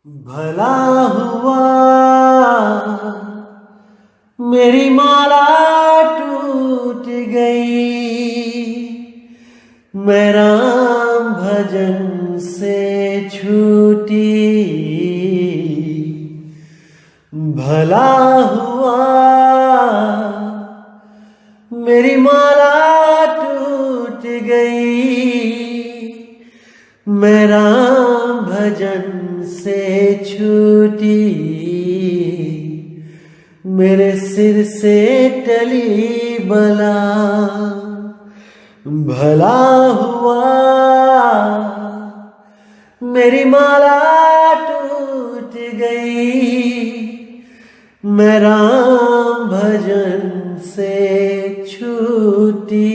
भला हुआ मेरी माला टूट गई, मैं राम भजन से छूटी। भला हुआ मेरी माला टूट गई, मैं राम भजन से छूटी। मेरे सिर से टली बला, भला हुआ मेरी माला टूट गई, मैं राम भजन से छूटी।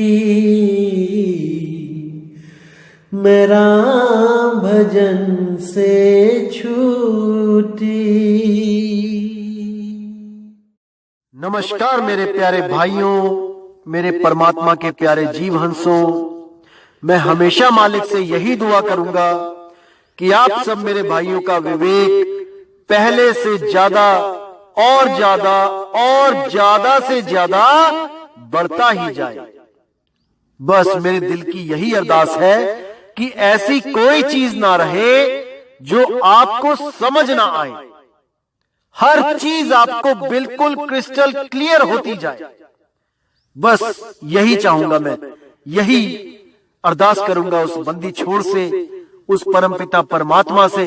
मैं राम भजन से छूटी। नमस्कार मेरे प्यारे भाइयों, मेरे परमात्मा के प्यारे जीव हंसों। मैं हमेशा मालिक से यही दुआ करूंगा कि आप सब मेरे भाइयों का विवेक पहले से ज्यादा और ज्यादा और ज्यादा से ज्यादा बढ़ता ही जाए। बस मेरे दिल की यही अरदास है कि ऐसी कोई चीज ना रहे जो आपको समझ ना आए। हर चीज आपको बिल्कुल क्रिस्टल क्लियर होती जाए। बस यही चाहूंगा मैं, यही अरदास करूंगा उस बंदी छोड़ से, उस परमपिता परमात्मा से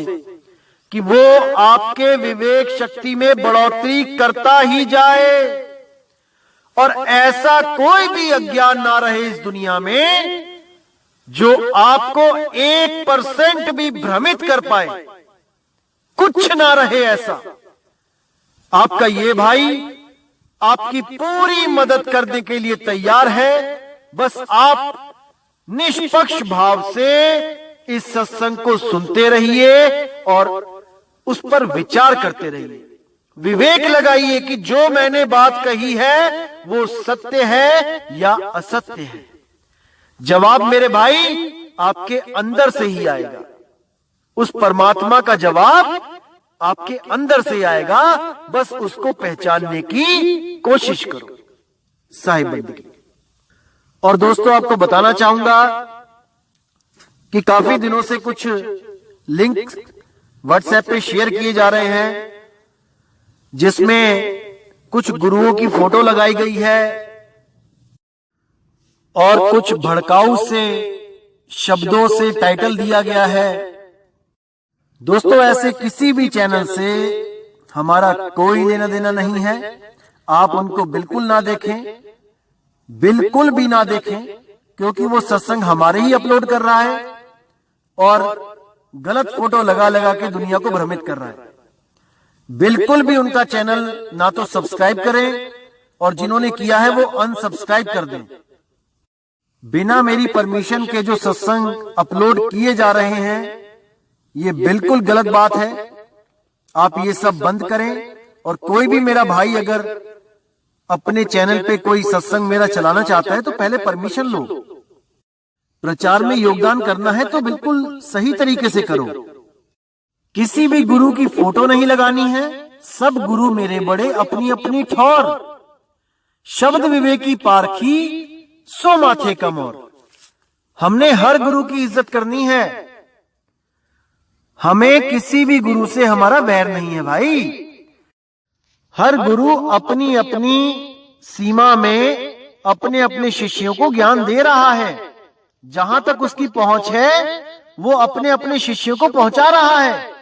कि वो आपके विवेक शक्ति में बढ़ोतरी करता ही जाए और ऐसा कोई भी अज्ञान ना रहे इस दुनिया में जो आपको 1% भी भ्रमित कर पाए। कुछ ना रहे ऐसा। आपका ये भाई आपकी पूरी मदद करने के लिए तैयार है। बस आप निष्पक्ष भाव से इस सत्संग को सुनते रहिए और उस पर विचार करते रहिए। विवेक लगाइए कि जो मैंने बात कही है वो सत्य है या असत्य है। जवाब मेरे भाई आपके अंदर से ही आएगा। उस परमात्मा का जवाब आपके अंदर से आएगा। बस उसको पहचानने की कोशिश करो। साहिब बंदगी। और दोस्तों, आपको बताना चाहूंगा कि काफी दिनों से कुछ लिंक व्हाट्सएप पे शेयर किए जा रहे हैं जिसमें कुछ गुरुओं की फोटो लगाई गई है और कुछ भड़काऊ से शब्दों से टाइटल दिया गया है। दोस्तों, ऐसे किसी भी चैनल से हमारा कोई लेना देना नहीं है। आप उनको बिल्कुल ना देखें, बिल्कुल भी ना देखें, क्योंकि वो सत्संग हमारे ही अपलोड कर रहा है और गलत फोटो लगा लगा के दुनिया को भ्रमित कर रहा है। बिल्कुल भी उनका चैनल ना तो सब्सक्राइब करें और जिन्होंने किया है वो अनसब्सक्राइब कर दें। बिना मेरी परमिशन के जो सत्संग अपलोड किए जा रहे हैं ये बिल्कुल गलत बात है। आप ये सब बंद करें। और कोई भी मेरा भाई अगर अपने चैनल पे कोई सत्संग मेरा चलाना चाहता है तो पहले परमिशन लो। प्रचार में योगदान करना है तो बिल्कुल सही तरीके से करो। किसी भी गुरु की फोटो नहीं लगानी है। सब गुरु मेरे बड़े अपनी अपनी ठौर। शब्द विवेकी पारखी सो माथे कम और। हमने हर गुरु की इज्जत करनी है। हमें किसी भी गुरु से हमारा वैर नहीं है भाई। हर गुरु अपनी अपनी सीमा में अपने अपने शिष्यों को ज्ञान दे रहा है। जहां तक उसकी पहुंच है वो अपने अपने शिष्यों को पहुंचा रहा है।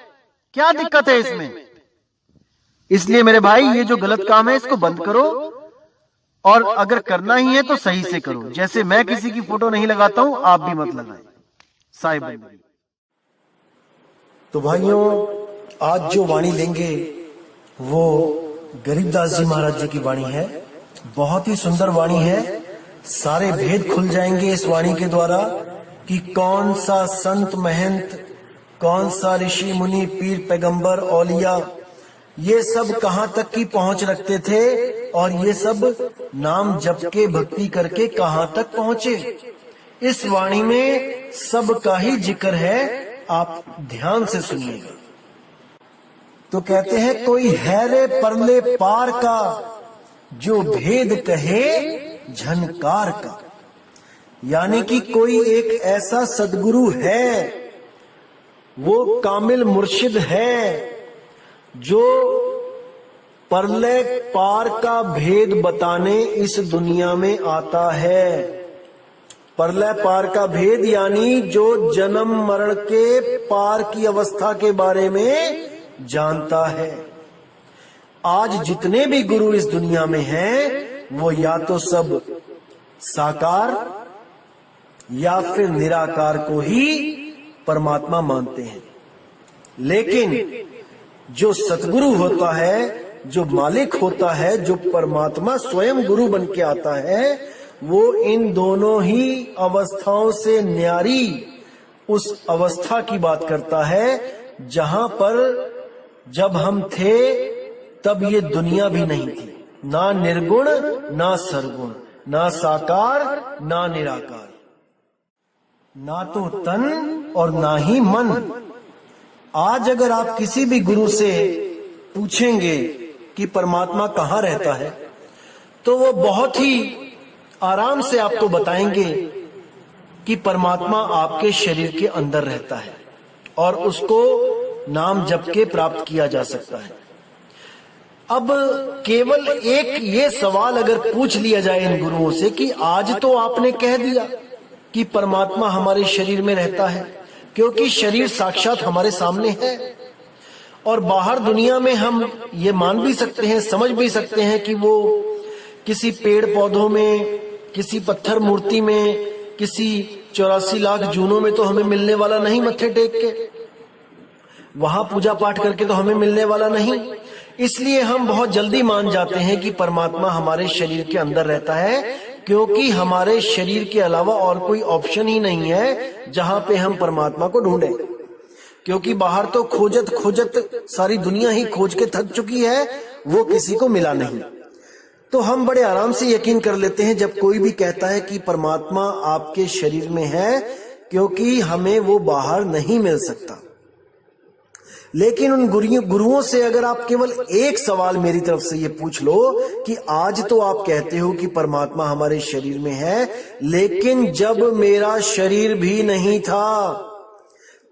क्या दिक्कत है इसमें? इसलिए मेरे भाई ये जो गलत काम है इसको बंद करो और अगर करना ही है तो सही से करो। जैसे मैं किसी की फोटो नहीं लगाता हूं, आप भी मत लगाएं। साहिब भाई। तो भाइयों, आज जो वाणी लेंगे वो गरीबदास जी महाराज जी की वाणी है। बहुत ही सुंदर वाणी है। सारे भेद खुल जाएंगे इस वाणी के द्वारा कि कौन सा संत महंत, कौन सा ऋषि मुनि, पीर पैगंबर, औलिया, ये सब कहां तक की पहुंच रखते थे और ये सब नाम जप के भक्ति करके कहां तक पहुंचे। इस वाणी में सबका ही जिक्र है, आप ध्यान से सुनिएगा। तो कहते हैं कोई है रे परले पार का जो भेद कहे झनकार का। यानी कि कोई एक ऐसा सदगुरु है, वो कामिल मुर्शिद है जो परले पार का भेद बताने इस दुनिया में आता है। परले पार का भेद यानी जो जन्म मरण के पार की अवस्था के बारे में जानता है। आज जितने भी गुरु इस दुनिया में हैं, वो या तो सब साकार या फिर निराकार को ही परमात्मा मानते हैं। लेकिन जो सतगुरु होता है, जो मालिक होता है, जो परमात्मा स्वयं गुरु बन के आता है, वो इन दोनों ही अवस्थाओं से न्यारी उस अवस्था की बात करता है जहां पर जब हम थे तब ये दुनिया भी नहीं थी, ना निर्गुण ना सरगुण, ना साकार ना निराकार, ना तो तन और ना ही मन। आज अगर आप किसी भी गुरु से पूछेंगे कि परमात्मा कहाँ रहता है, तो वो बहुत ही आराम से आपको बताएंगे कि परमात्मा आपके शरीर के अंदर रहता है और उसको नाम जप के प्राप्त किया जा सकता है। अब केवल एक ये सवाल अगर पूछ लिया जाए इन गुरुओं से कि आज तो आपने कह दिया कि परमात्मा हमारे शरीर में रहता है, क्योंकि शरीर साक्षात हमारे सामने है और बाहर दुनिया में हम ये मान भी सकते हैं, समझ भी सकते हैं कि वो किसी पेड़ पौधों में, किसी पत्थर मूर्ति में, किसी 84 लाख जूनों में तो हमें मिलने वाला नहीं, मत्थे टेक के वहां पूजा पाठ करके तो हमें मिलने वाला नहीं। इसलिए हम बहुत जल्दी मान जाते हैं कि परमात्मा हमारे शरीर के अंदर रहता है, क्योंकि हमारे शरीर के अलावा और कोई ऑप्शन ही नहीं है जहां पे हम परमात्मा को ढूंढें। क्योंकि बाहर तो खोजत खोजत सारी दुनिया ही खोज के थक चुकी है, वो किसी को मिला नहीं। तो हम बड़े आराम से यकीन कर लेते हैं जब कोई भी कहता है कि परमात्मा आपके शरीर में है, क्योंकि हमें वो बाहर नहीं मिल सकता। लेकिन उन गुरुओं से अगर आप केवल एक सवाल मेरी तरफ से ये पूछ लो कि आज तो आप कहते हो कि परमात्मा हमारे शरीर में है, लेकिन जब मेरा शरीर भी नहीं था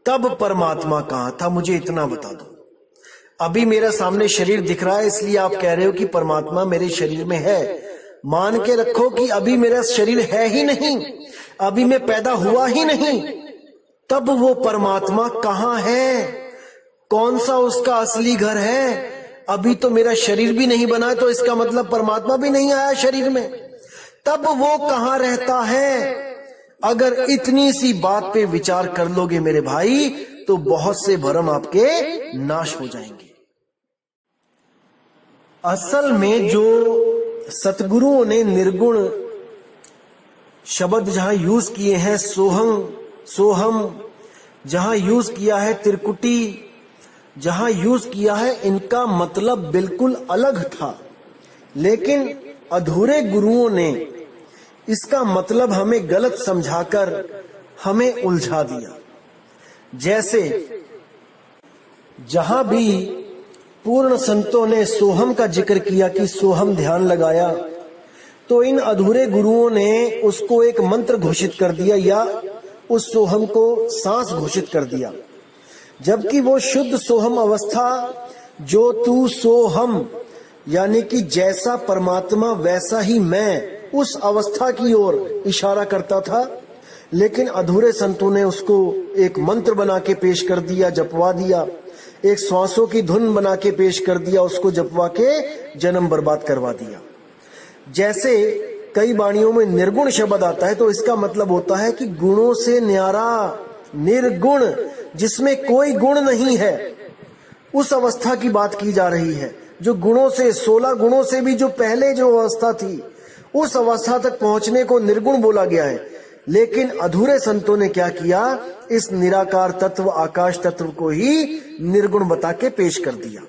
तब परमात्मा कहां था, मुझे इतना बता दो। अभी मेरा सामने शरीर दिख रहा है, इसलिए आप कह रहे हो कि परमात्मा मेरे शरीर में है। मान के रखो कि अभी मेरा शरीर है ही नहीं, अभी मैं पैदा हुआ ही नहीं, तब वो परमात्मा कहां है? कौन सा उसका असली घर है? अभी तो मेरा शरीर भी नहीं बना, तो इसका मतलब परमात्मा भी नहीं आया शरीर में। तब वो कहां रहता है? अगर इतनी सी बात पे विचार कर लोगे मेरे भाई, तो बहुत से भरम आपके नाश हो जाएंगे। असल में जो सतगुरुओं ने निर्गुण शब्द जहां यूज किए हैं, सोहम सोहम जहां यूज किया है, त्रिकुटी जहां यूज किया है, इनका मतलब बिल्कुल अलग था। लेकिन अधूरे गुरुओं ने इसका मतलब हमें गलत समझाकर हमें उलझा दिया। जैसे जहां भी पूर्ण संतों ने सोहम का जिक्र किया कि सोहम ध्यान लगाया, तो इन अधूरे गुरुओं ने उसको एक मंत्र घोषित कर दिया या उस सोहम को सांस घोषित कर दिया। जबकि वो शुद्ध सोहम अवस्था, जो तू सोहम यानी कि जैसा परमात्मा वैसा ही मैं, उस अवस्था की ओर इशारा करता था। लेकिन अधूरे संतों ने उसको एक मंत्र बना के पेश कर दिया, जपवा दिया, एक श्वासों की धुन बना के पेश कर दिया, उसको जपवा के जन्म बर्बाद करवा दिया। जैसे कई वाणियों में निर्गुण शब्द आता है, तो इसका मतलब होता है कि गुणों से न्यारा, निर्गुण, जिसमें कोई गुण नहीं है, उस अवस्था की बात की जा रही है। जो गुणों से, 16 गुणों से भी जो पहले जो अवस्था थी, उस अवस्था तक पहुंचने को निर्गुण बोला गया है। लेकिन अधूरे संतों ने क्या किया, इस निराकार तत्व आकाश तत्व को ही निर्गुण बता के पेश कर दिया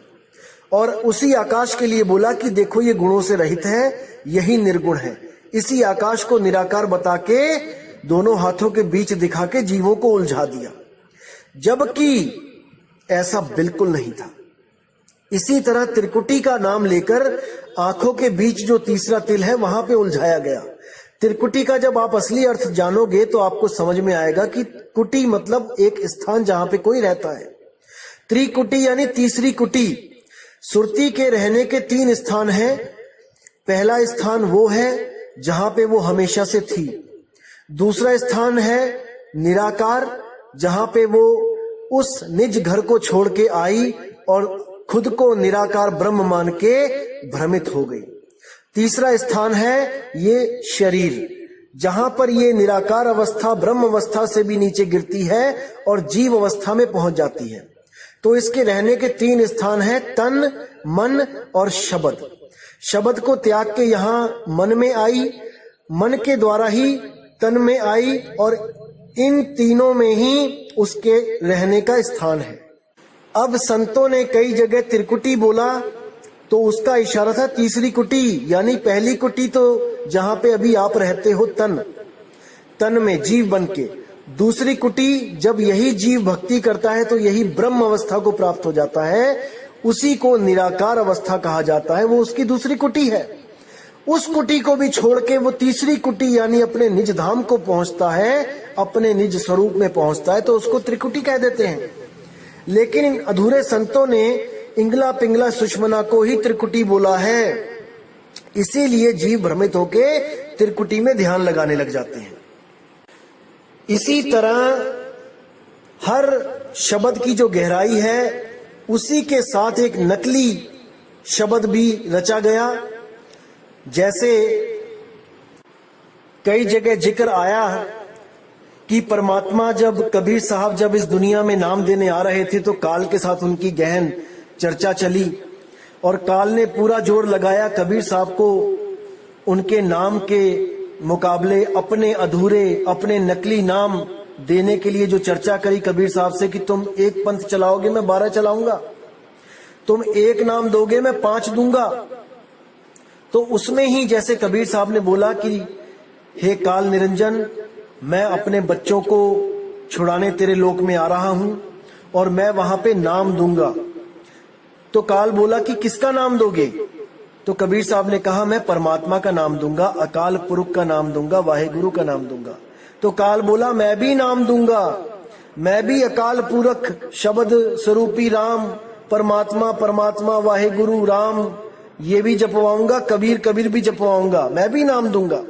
और उसी आकाश के लिए बोला कि देखो ये गुणों से रहित है, यही निर्गुण है। इसी आकाश को निराकार बता के दोनों हाथों के बीच दिखा के जीवों को उलझा दिया, जबकि ऐसा बिल्कुल नहीं था। इसी तरह त्रिकुटी का नाम लेकर आंखों के बीच जो तीसरा तिल है वहां पे उलझाया गया। त्रिकुटी का जब आप असली अर्थ जानोगे तो आपको समझ में आएगा कि कुटी मतलब एक स्थान जहां पे कोई रहता है। त्रिकुटी यानी तीसरी कुटी। सुरती के रहने के 3 स्थान हैं। पहला स्थान वो है जहां पे वो हमेशा से थी। दूसरा स्थान है निराकार, जहां पे वो उस निज घर को छोड़ के आई और खुद को निराकार ब्रह्म मान के भ्रमित हो गई। तीसरा स्थान है ये शरीर, जहां पर ये निराकार अवस्था ब्रह्म अवस्था से भी नीचे गिरती है और जीव अवस्था में पहुंच जाती है। तो इसके रहने के 3 स्थान हैं, तन, मन और शब्द। शब्द को त्याग के यहां मन में आई, मन के द्वारा ही तन में आई और इन तीनों में ही उसके रहने का स्थान है। अब संतों ने कई जगह त्रिकुटी बोला तो उसका इशारा था तीसरी कुटी, यानी पहली कुटी तो जहां पे अभी आप रहते हो तन में जीव बन के। दूसरी कुटी जब यही जीव भक्ति करता है तो यही ब्रह्म अवस्था को प्राप्त हो जाता है, उसी को निराकार अवस्था कहा जाता है, वो उसकी दूसरी कुटी है। उस कुटी को भी छोड़ के वो तीसरी कुटी यानी अपने निज धाम को पहुंचता है, अपने निज स्वरूप में पहुंचता है, तो उसको त्रिकुटी कह देते हैं। लेकिन इन अधूरे संतों ने इंगला पिंगला सुषमना को ही त्रिकुटी बोला है, इसीलिए जीव भ्रमित होके त्रिकुटी में ध्यान लगाने लग जाते हैं। इसी तरह हर शब्द की जो गहराई है उसी के साथ एक नकली शब्द भी रचा गया। जैसे कई जगह जिक्र आया कि परमात्मा जब कबीर साहब जब इस दुनिया में नाम देने आ रहे थे तो काल के साथ उनकी गहन चर्चा चली और काल ने पूरा जोर लगाया कबीर साहब को उनके नाम के मुकाबले अपने अधूरे अपने नकली नाम देने के लिए जो चर्चा करी कबीर साहब से कि तुम एक पंथ चलाओगे मैं 12 चलाऊंगा, तुम एक नाम दोगे मैं 5 दूंगा। तो उसमें ही जैसे कबीर साहब ने बोला कि हे काल निरंजन, मैं अपने बच्चों को छुड़ाने तेरे लोक में आ रहा हूं और मैं वहां पे नाम दूंगा। तो काल बोला कि किसका नाम दोगे? तो कबीर साहब ने कहा मैं परमात्मा का नाम दूंगा, अकाल पुरुष का नाम दूंगा, वाहेगुरु का नाम दूंगा। तो काल बोला मैं भी नाम दूंगा, मैं भी अकाल पुरख शब्द स्वरूपी राम परमात्मा परमात्मा वाहेगुरु राम ये भी जपवाऊंगा, कबीर कबीर भी जपवाऊंगा, मैं भी नाम दूंगा।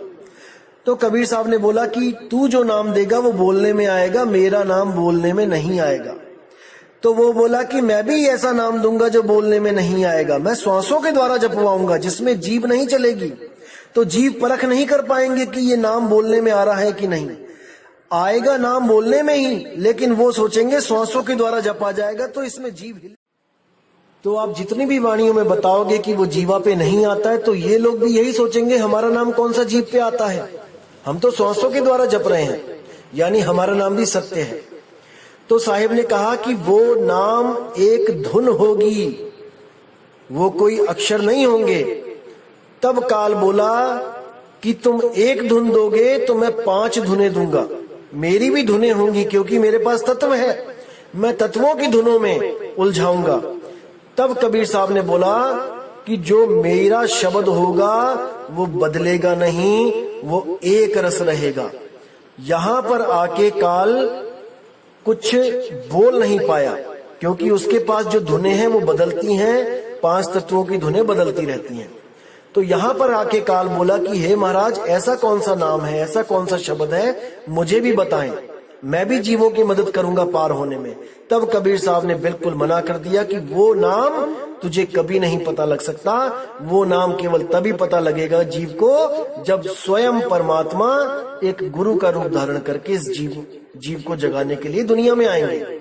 तो कबीर साहब ने बोला कि तू जो नाम देगा वो बोलने में आएगा, मेरा नाम बोलने में नहीं आएगा। तो वो बोला कि मैं भी ऐसा नाम दूंगा जो बोलने में नहीं आएगा, मैं श्वासों के द्वारा जपवाऊंगा जिसमें जीभ नहीं चलेगी, तो जीभ परख नहीं कर पाएंगे कि ये नाम बोलने में आ रहा है कि नहीं। आएगा नाम बोलने में ही, लेकिन वो सोचेंगे श्वासों के द्वारा जपा जाएगा तो इसमें जीभ हिल। तो आप जितनी भी वाणियों में बताओगे कि वो जीवा पे नहीं आता है तो ये लोग भी यही सोचेंगे हमारा नाम कौन सा जीभ पे आता है, हम तो श्वासों के द्वारा जप रहे हैं, यानी हमारा नाम भी सत्य है। तो साहिब ने कहा कि वो नाम एक धुन होगी, वो कोई अक्षर नहीं होंगे। तब काल बोला कि तुम एक धुन दोगे तो मैं 5 धुनें दूंगा, मेरी भी धुनें होंगी क्योंकि मेरे पास तत्व है, मैं तत्वों की धुनों में उलझाऊंगा। तब कबीर साहब ने बोला कि जो मेरा शब्द होगा वो बदलेगा नहीं, वो एक रस रहेगा। यहां पर आके काल कुछ बोल नहीं पाया क्योंकि उसके पास जो धुनें हैं वो बदलती हैं, 5 तत्वों की धुनें बदलती रहती हैं। तो यहां पर आके काल बोला कि हे महाराज, ऐसा कौन सा नाम है, ऐसा कौन सा शब्द है, मुझे भी बताएं, मैं भी जीवों की मदद करूंगा पार होने में। तब कबीर साहब ने बिल्कुल मना कर दिया कि वो नाम तुझे कभी नहीं पता लग सकता, वो नाम केवल तभी पता लगेगा जीव को जब स्वयं परमात्मा एक गुरु का रूप धारण करके इस जीव को जगाने के लिए दुनिया में आएंगे,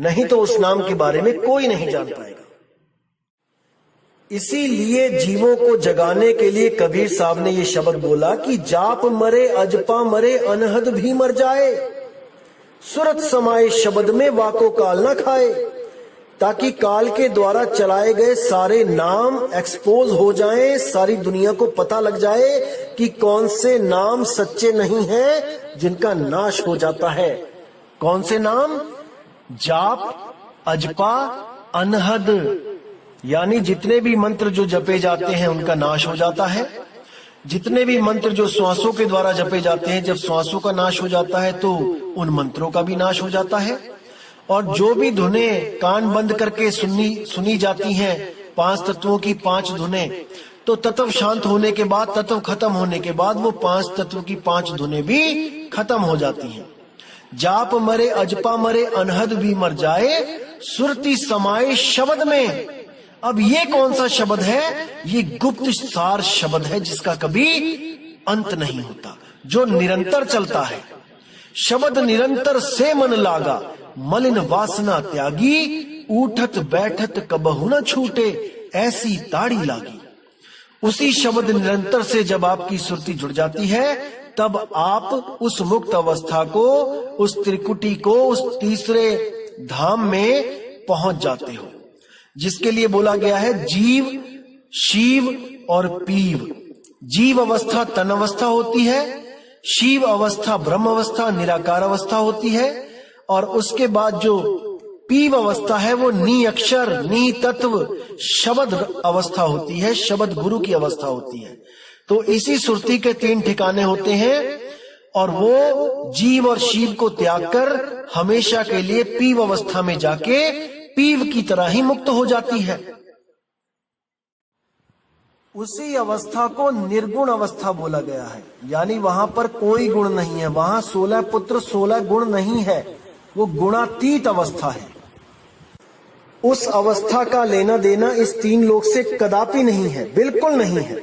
नहीं तो उस नाम के बारे में कोई नहीं जान पाएगा। इसीलिए जीवों को जगाने के लिए कबीर साहब ने ये शब्द बोला कि जाप मरे अजपा मरे अनहद भी मर जाए, सुरत समाये शब्द में वाको काल न खाए, ताकि काल के द्वारा चलाए गए सारे नाम एक्सपोज हो जाएं, सारी दुनिया को पता लग जाए कि कौन से नाम सच्चे नहीं हैं जिनका नाश हो जाता है। कौन से नाम? जाप, अजपा, अनहद, यानी जितने भी मंत्र जो जपे जाते हैं उनका नाश हो जाता है। जितने भी मंत्र जो श्वासों के द्वारा जपे जाते हैं, जब श्वासों का नाश हो जाता है तो उन मंत्रों का भी नाश हो जाता है। और जो भी धुनें कान बंद करके सुनी जाती हैं, 5 तत्वों की 5 धुनें, तो तत्व शांत होने के बाद, तत्व खत्म होने के बाद वो 5 तत्व की 5 धुनें भी खत्म हो जाती हैं। जाप मरे अजपा मरे अनहद भी मर जाए, सुरती समाये शब्द में। अब ये कौन सा शब्द है? ये गुप्त सार शब्द है जिसका कभी अंत नहीं होता, जो निरंतर चलता है। शब्द निरंतर से मन लागा, मलिन वासना त्यागी, उठत बैठत कबहु न छूटे, ऐसी ताड़ी लागी। उसी शब्द निरंतर से जब आपकी सुरती जुड़ जाती है, तब आप उस मुक्त अवस्था को, उस त्रिकुटी को, उस तीसरे धाम में पहुंच जाते हो, जिसके लिए बोला गया है जीव, शिव और पीव। जीव अवस्था तन अवस्था होती है, शिव अवस्था ब्रह्म अवस्था निराकार अवस्था होती है, और उसके बाद जो पीव अवस्था है वो नी अक्षर नी तत्व शब्द अवस्था होती है, शब्द गुरु की अवस्था होती है। तो इसी सुरती के 3 ठिकाने होते हैं, और वो जीव और शिव को त्याग कर हमेशा के लिए पीव अवस्था में जाके पीव की तरह ही मुक्त हो जाती है। उसी अवस्था को निर्गुण अवस्था बोला गया है, यानी वहां पर कोई गुण नहीं है, वहां 16 पुत्र 16 गुण नहीं है, वो गुणातीत अवस्था है। उस अवस्था का लेना देना इस 3 लोक से कदापि नहीं है, बिल्कुल नहीं है।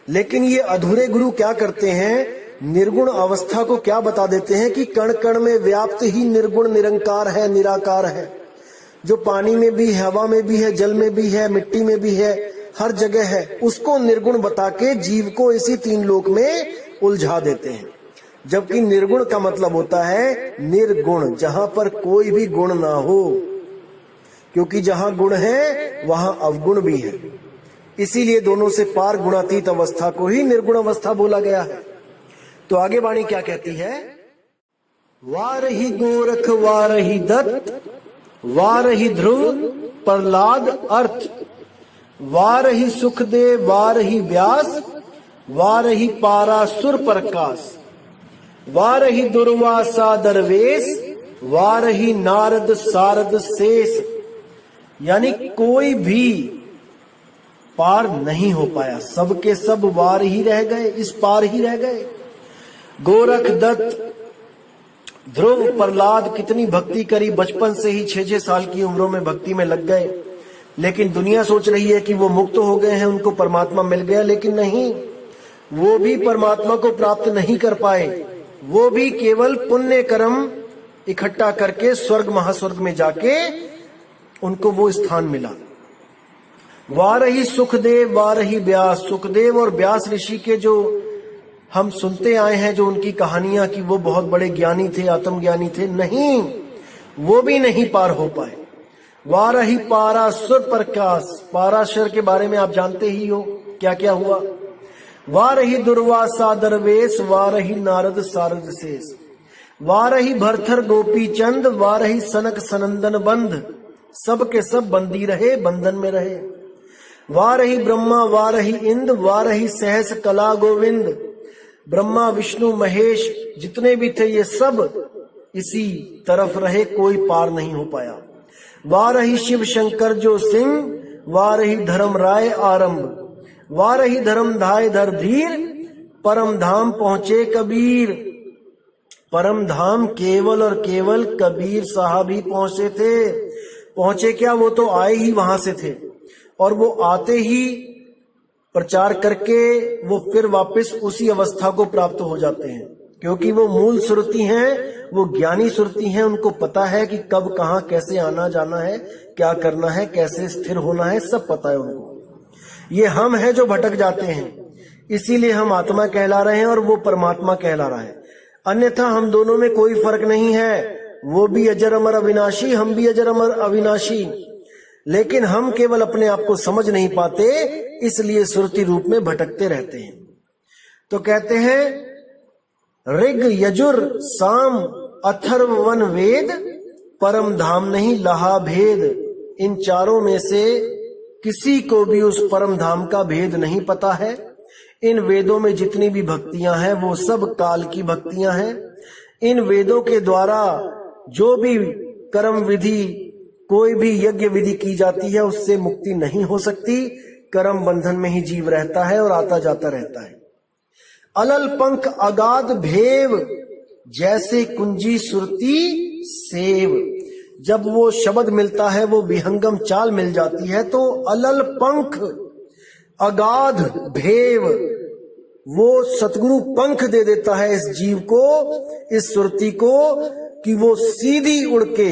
लेकिन ये अधूरे गुरु क्या करते हैं, निर्गुण अवस्था को क्या बता देते हैं कि कण कण में व्याप्त ही निर्गुण निरंकार है, निराकार है, जो पानी में भी, हवा में भी है, जल में भी है, मिट्टी में भी है, हर जगह है। उसको निर्गुण बता के जीव को इसी 3 लोक में उलझा देते हैं। जबकि निर्गुण का मतलब होता है निर्गुण, जहां पर कोई भी गुण ना हो, क्योंकि जहां गुण है वहां अवगुण भी है। इसीलिए दोनों से पार गुणातीत अवस्था को ही निर्गुण अवस्था बोला गया है। तो आगे वाणी क्या कहती है, वारही गोरख वारही दत्त, वारही ध्रुव प्रहलाद अर्थ, वारही सुखदेव वारही व्यास, वारही पारासुर प्रकाश, वारही दुर्वासा दरवेश, वारही नारद सारद शेष। यानी कोई भी पार नहीं हो पाया, सबके सब वार ही रह गए, इस पार ही रह गए। गोरख दत्त ध्रुव प्रहलाद कितनी भक्ति करी, बचपन से ही 6-6 साल की उम्रों में भक्ति में लग गए, लेकिन दुनिया सोच रही है कि वो मुक्त हो गए हैं, उनको परमात्मा मिल गया, लेकिन नहीं, वो भी परमात्मा को प्राप्त नहीं कर पाए। वो भी केवल पुण्य कर्म इकट्ठा करके स्वर्ग महास्वर्ग में जाके उनको वो स्थान मिला। वारही सुखदेव वारही व्यास, सुखदेव और व्यास ऋषि के जो हम सुनते आए हैं, जो उनकी कहानियां कि वो बहुत बड़े ज्ञानी थे, आत्मज्ञानी थे, नहीं, वो भी नहीं पार हो पाए। वारही पारासुर प्रकाश, पाराशर के बारे में आप जानते ही हो क्या क्या हुआ। वारही दुर्वासा दरवेश, वारही नारद सारद शेष, वारही भरथर गोपी चंद, वारही सनक सनंदन बंध, सब के सब बंदी रहे, बंधन में रहे। वारही ब्रह्मा वारही इंद्र, वारही सहस कला गोविंद, ब्रह्मा विष्णु महेश जितने भी थे ये सब इसी तरफ रहे, कोई पार नहीं हो पाया। वारही शिव शंकर जो सिंह, वारही धर्म राय आरंभ, वारही धर्म धाय धर धीर, परम धाम पहुंचे कबीर। परम धाम केवल और केवल कबीर साहब ही पहुंचे थे। पहुंचे क्या, वो तो आए ही वहां से थे, और वो आते ही प्रचार करके वो फिर वापस उसी अवस्था को प्राप्त हो जाते हैं, क्योंकि वो मूल सुरती हैं, वो ज्ञानी सुरती हैं। उनको पता है कि कब कहाँ कैसे आना जाना है, क्या करना है, कैसे स्थिर होना है, सब पता है उनको। ये हम हैं जो भटक जाते हैं, इसीलिए हम आत्मा कहला रहे हैं और वो परमात्मा कहला रहा है। अन्यथा हम दोनों में कोई फर्क नहीं है, वो भी अजर अमर अविनाशी, हम भी अजर अमर अविनाशी, लेकिन हम केवल अपने आप को समझ नहीं पाते, इसलिए सुरती रूप में भटकते रहते हैं। तो कहते हैं ऋग यजुर साम अथर्व वन वेद, परम धाम नहीं लहा भेद। इन चारों में से किसी को भी उस परम धाम का भेद नहीं पता है। इन वेदों में जितनी भी भक्तियां हैं वो सब काल की भक्तियां हैं। इन वेदों के द्वारा जो भी कर्म विधि, कोई भी यज्ञ विधि की जाती है उससे मुक्ति नहीं हो सकती। कर्म बंधन में ही जीव रहता है और आता जाता रहता है। अलल पंख अगाध भेव, जैसे कुंजी सुरती सेव। जब वो शब्द मिलता है, वो विहंगम चाल मिल जाती है, तो अलल पंख अगाध भेव, वो सतगुरु पंख दे देता है इस जीव को, इस सुरती को, कि वो सीधी उड़ के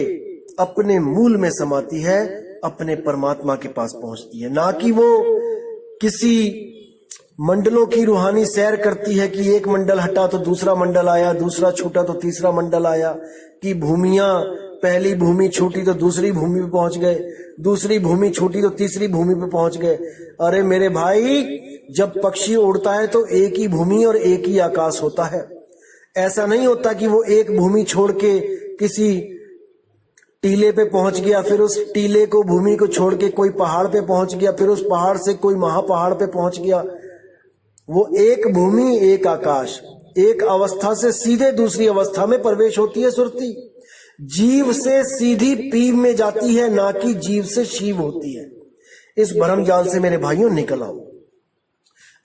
अपने मूल में समाती है, अपने परमात्मा के पास पहुंचती है। ना कि वो किसी मंडलों की रूहानी सैर करती है कि एक मंडल हटा तो दूसरा मंडल आया, दूसरा छूटा तो तीसरा मंडल आया, कि भूमियां, पहली भूमि छूटी तो दूसरी भूमि पे पहुंच गए, दूसरी भूमि छूटी तो तीसरी भूमि पे पहुंच गए। अरे मेरे भाई, जब पक्षी उड़ता है तो एक ही भूमि और एक ही आकाश होता है। ऐसा नहीं होता कि वो एक भूमि छोड़ के किसी टीले पे पहुंच गया, फिर उस टीले को, भूमि को छोड़ के कोई पहाड़ पे पहुंच गया, फिर उस पहाड़ से कोई महापहाड़ पे पहुंच गया। वो एक भूमि एक आकाश, एक अवस्था से सीधे दूसरी अवस्था में प्रवेश होती है सुरती। जीव से सीधी पीव में जाती है, ना कि जीव से शिव होती है। इस भरम जाल से मेरे भाइयों निकल आओ।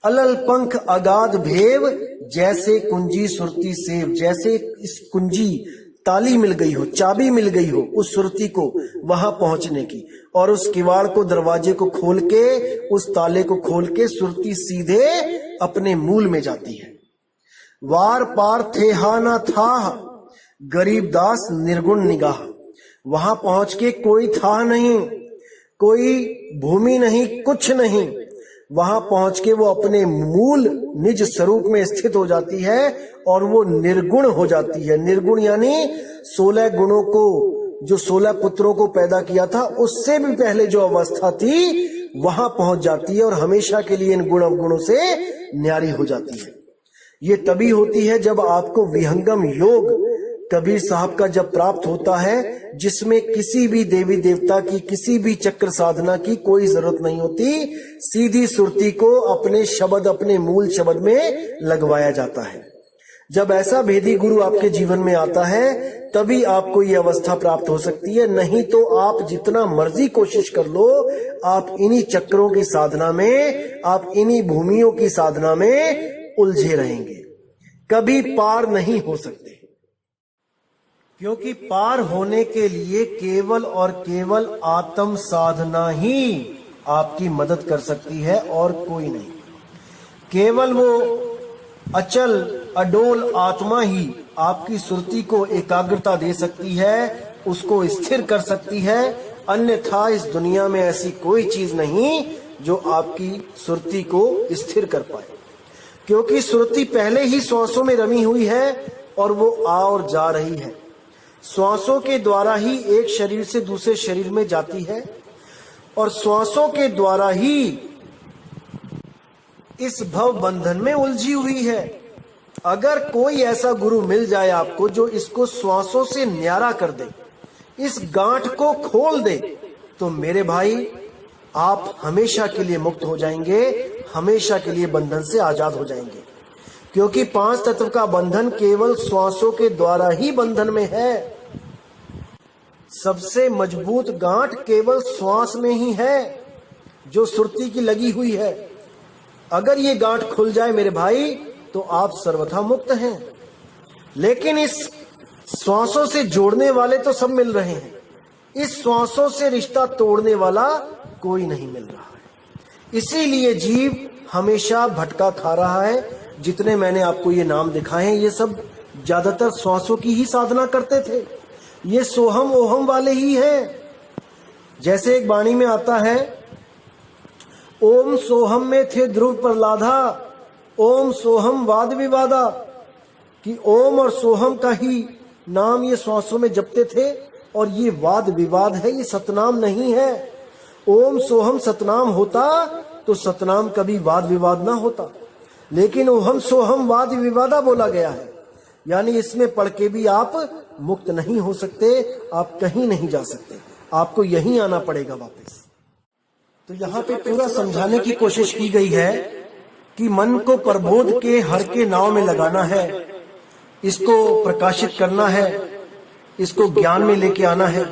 अलल पंख अगाध भेव, जैसे कुंजी सुरती सेव। जैसे इस कुंजी, ताली मिल गई हो, चाबी मिल गई हो उस सुरती को वहां पहुंचने की, और उस किवाड़ को, दरवाजे को खोल के, उस ताले को खोल के सुरती सीधे अपने मूल में जाती है। वार पार थे हा ना था, गरीबदास निर्गुण निगाह। वहां पहुंच के कोई था नहीं, कोई भूमि नहीं, कुछ नहीं। वहां पहुंच के वो अपने मूल निज स्वरूप में स्थित हो जाती है और वो निर्गुण हो जाती है। निर्गुण यानी 16 गुणों को, जो 16 पुत्रों को पैदा किया था, उससे भी पहले जो अवस्था थी वहां पहुंच जाती है और हमेशा के लिए इन गुण अवगुणों से न्यारी हो जाती है। ये तभी होती है जब आपको विहंगम योग कबीर साहब का जब प्राप्त होता है, जिसमें किसी भी देवी देवता की, किसी भी चक्र साधना की कोई जरूरत नहीं होती। सीधी सुरती को अपने शब्द, अपने मूल शब्द में लगवाया जाता है। जब ऐसा भेदी गुरु आपके जीवन में आता है, तभी आपको ये अवस्था प्राप्त हो सकती है। नहीं तो आप जितना मर्जी कोशिश कर लो, आप इन्हीं चक्रों की साधना में, आप इन्हीं भूमियों की साधना में उलझे रहेंगे, कभी पार नहीं हो सकते। क्योंकि पार होने के लिए केवल और केवल आत्म साधना ही आपकी मदद कर सकती है और कोई नहीं। केवल वो अचल अडोल आत्मा ही आपकी सुरती को एकाग्रता दे सकती है, उसको स्थिर कर सकती है। अन्यथा इस दुनिया में ऐसी कोई चीज नहीं जो आपकी सुरती को स्थिर कर पाए, क्योंकि सुरती पहले ही श्वासों में रमी हुई है और वो आ और जा रही है। श्वासों के द्वारा ही एक शरीर से दूसरे शरीर में जाती है और श्वासों के द्वारा ही इस भव बंधन में उलझी हुई है। अगर कोई ऐसा गुरु मिल जाए आपको जो इसको श्वासों से न्यारा कर दे, इस गांठ को खोल दे, तो मेरे भाई आप हमेशा के लिए मुक्त हो जाएंगे, हमेशा के लिए बंधन से आजाद हो जाएंगे। क्योंकि 5 तत्व का बंधन केवल श्वासों के द्वारा ही बंधन में है। सबसे मजबूत गांठ केवल श्वास में ही है जो सुरती की लगी हुई है। अगर ये गांठ खुल जाए मेरे भाई, तो आप सर्वथा मुक्त हैं। लेकिन इस श्वासों से जोड़ने वाले तो सब मिल रहे हैं, इस श्वासों से रिश्ता तोड़ने वाला कोई नहीं मिल रहा है। इसीलिए जीव हमेशा भटका खा रहा है। जितने मैंने आपको ये नाम दिखाए हैं, ये सब ज्यादातर श्वासों की ही साधना करते थे। ये सोहम ओहम वाले ही हैं। जैसे एक वाणी में आता है, ओम सोहम में थे ध्रुव प्रहलादा, ओम सोहम वाद विवादा, कि ओम और सोहम का ही नाम ये श्वासों में जपते थे और ये वाद विवाद है, ये सतनाम नहीं है। ओम सोहम सतनाम होता तो सतनाम कभी वाद विवाद ना होता, लेकिन ओहम सोहम वाद विवादा बोला गया है। यानी इसमें पढ़ के भी आप मुक्त नहीं हो सकते, आप कहीं नहीं जा सकते, आपको यहीं आना पड़ेगा वापस। तो यहाँ पे पूरा समझाने की कोशिश की गई है कि मन को प्रबोध के हर के नाव में लगाना है, इसको प्रकाशित करना है, इसको ज्ञान में लेके आना है।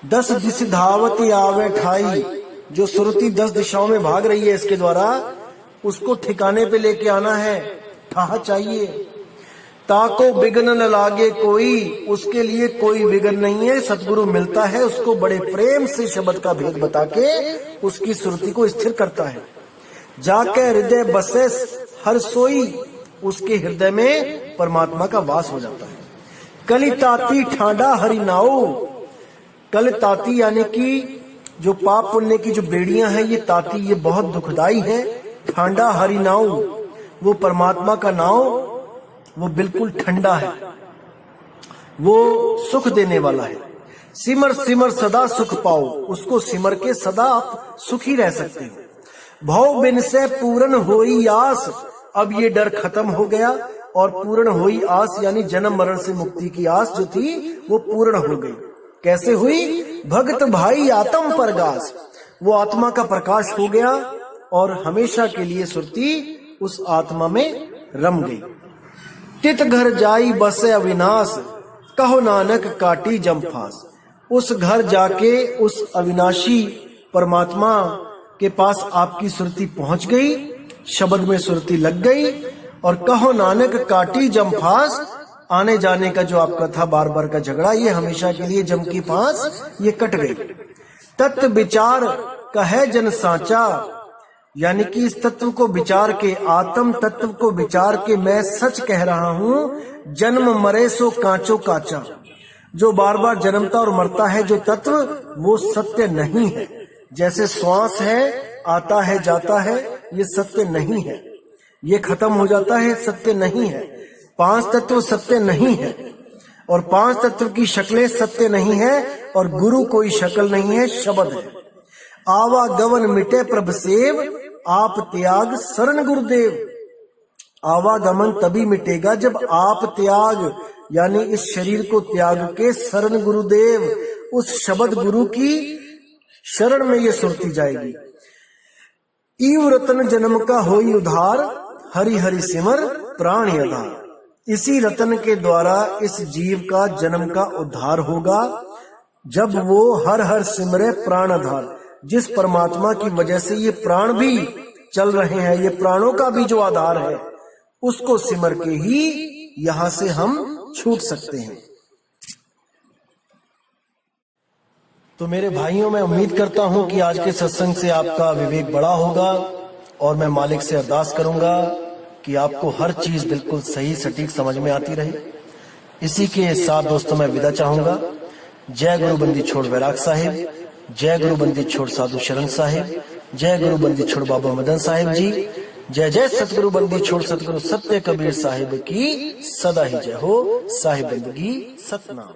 10 दिश धावत आवे ठाई, जो सुरती 10 दिशाओं में भाग रही है इसके द्वारा, उसको ठिकाने पे लेके आना है। ठा चाहिए। ताको विघ्न न लागे कोई, उसके लिए कोई विघ्न नहीं है। सतगुरु मिलता है, उसको बड़े प्रेम से शब्द का भेद बता के उसकी सुरती को स्थिर करता है। जाके हृदय बसे हर सोई, उसके हृदय में परमात्मा का वास हो जाता है। कली ताती ठांडा हरि नाऊ, कल ताती यानी कि जो पाप पुण्य की जो बेड़ियां हैं, ये ताती, ये बहुत दुखदाई है। ठांडा हरि नाऊ, वो परमात्मा का नाव, वो बिल्कुल ठंडा है, वो सुख देने वाला है। सिमर सिमर सदा सुख पाओ, उसको सिमर के सदा आप सुखी रह सकते हो। भव बिन से पूर्ण होई आस, अब ये डर खत्म हो गया और पूर्ण होई आस यानी जन्म मरण से मुक्ति की आस जो थी वो पूर्ण हो गई। कैसे हुई? भक्त भाई आत्म प्रकाश, वो आत्मा का प्रकाश हो गया और हमेशा के लिए सुरती उस आत्मा में रम गई। तित घर जाई बसे अविनाश, कहो नानक काटी जमफास। उस घर जाके उस अविनाशी परमात्मा के पास आपकी सुरती पहुंच गई, शब्द में सुरती लग गई और कहो नानक काटी जमफास। आने जाने का जो आपका था बार बार का झगड़ा, ये हमेशा के लिए जम की फांस ये कट गई। तत्व विचार कहे जन साचा, यानी कि इस तत्व को विचार के, आत्म तत्व को विचार के मैं सच कह रहा हूं। जन्म मरे सो कांचो काचा, जो बार बार जन्मता और मरता है जो तत्व, वो सत्य नहीं है। जैसे श्वास है, आता है जाता है, ये सत्य नहीं है। ये खत्म हो जाता है, सत्य नहीं है। 5 तत्व सत्य नहीं है और 5 तत्व की शक्लें सत्य नहीं है और गुरु कोई शक्ल नहीं है, शब्द है। आवागमन मिटे प्रभ सेव, आप त्याग शरण गुरुदेव। आवागमन तभी मिटेगा जब आप त्याग यानी इस शरीर को त्याग के शरण गुरुदेव, उस शब्द गुरु की शरण में ये सुरती जाएगी। ईव रतन जन्म का होई उधार, हरि हरि सिमर प्राण आधार। इसी रतन के द्वारा इस जीव का जन्म का उद्धार होगा जब वो हर हर सिमरे प्राण आधार। जिस परमात्मा की वजह से ये प्राण भी चल रहे हैं, ये प्राणों का भी जो आधार है, उसको सिमर के ही यहां से हम छूट सकते हैं। तो मेरे भाइयों, मैं उम्मीद करता हूं कि आज के सत्संग से आपका विवेक बड़ा होगा और मैं मालिक से अरदास करूंगा कि आपको हर चीज बिल्कुल सही सटीक समझ में आती रहे। इसी के साथ दोस्तों मैं विदा चाहूंगा। जय गुरु बंदी छोड़ वैराग साहिब, जय गुरु बंदी छोड़ साधु शरण साहिब, जय गुरु बंदी छोड़ बाबा मदन साहिब जी, जय जय सतगुरु बंदी छोड़ सतगुरु सत्य कबीर साहिब की सदा ही जय हो। साहिब बंदगी सतनाम।